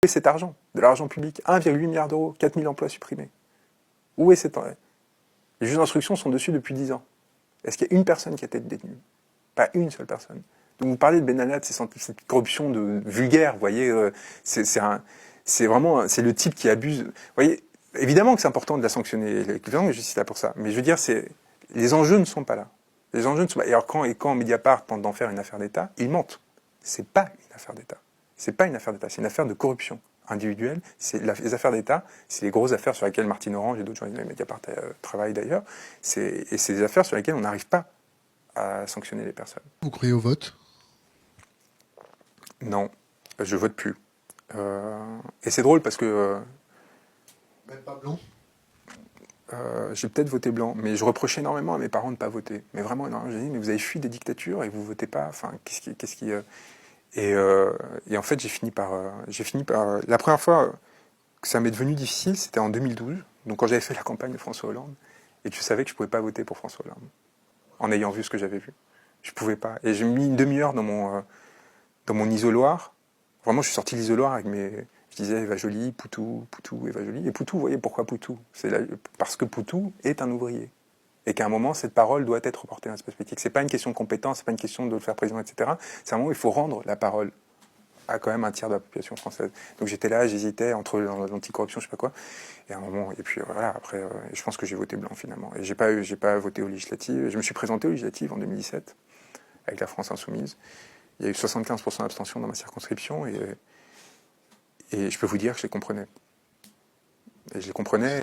est cet argent? De l'argent public, 1,8 milliard d'euros, 4000 emplois supprimés. Où est cet argent? Les juges d'instruction sont dessus depuis 10 ans. Est-ce qu'il y a une personne qui a été détenue? Pas une seule personne. Donc vous parlez de Benalla, de cette corruption vulgaire, vous voyez, c'est le type qui abuse. Vous voyez, évidemment que c'est important de la sanctionner, évidemment que je suis là pour ça, mais je veux dire, les enjeux ne sont pas là. Les enjeux ne sont pas. Et alors quand Mediapart tente d'en faire une affaire d'État, ils mentent. C'est pas une affaire d'État. C'est pas une affaire d'État, c'est une affaire de corruption individuelle. Les affaires d'État, c'est les grosses affaires sur lesquelles Martine Orange et d'autres journalistes de Mediapart travaillent d'ailleurs. Et c'est des affaires sur lesquelles on n'arrive pas à sanctionner les personnes. Vous croyez au vote? Non, je vote plus. Et c'est drôle parce que... Même pas blanc? J'ai peut-être voté blanc, mais je reprochais énormément à mes parents de ne pas voter. Mais vraiment énormément. J'ai dit, mais vous avez fui des dictatures et vous votez pas. Enfin, et en fait, j'ai fini par... La première fois que ça m'est devenu difficile, c'était en 2012. Donc quand j'avais fait la campagne de François Hollande, et que je savais que je pouvais pas voter pour François Hollande, en ayant vu ce que j'avais vu. Je pouvais pas. Et j'ai mis une demi-heure dans mon isoloir. Vraiment, je suis sorti de l'isoloir avec je disais Eva Joly, Poutou, Eva Joly. Et Poutou, vous voyez pourquoi Poutou? Parce que Poutou est un ouvrier. Et qu'à un moment, cette parole doit être reportée dans l'espace politique. C'est pas une question de compétence, c'est pas une question de le faire président, etc. C'est un moment où il faut rendre la parole à quand même un tiers de la population française. Donc j'étais là, j'hésitais entre l'anticorruption, je sais pas quoi. Et à un moment, et puis voilà, après, je pense que j'ai voté blanc finalement. Et j'ai pas voté aux législatives. Je me suis présenté aux législatives en 2017 avec la France Insoumise. Il y a eu 75% d'abstention dans ma circonscription et je peux vous dire que je les comprenais. Et je les comprenais.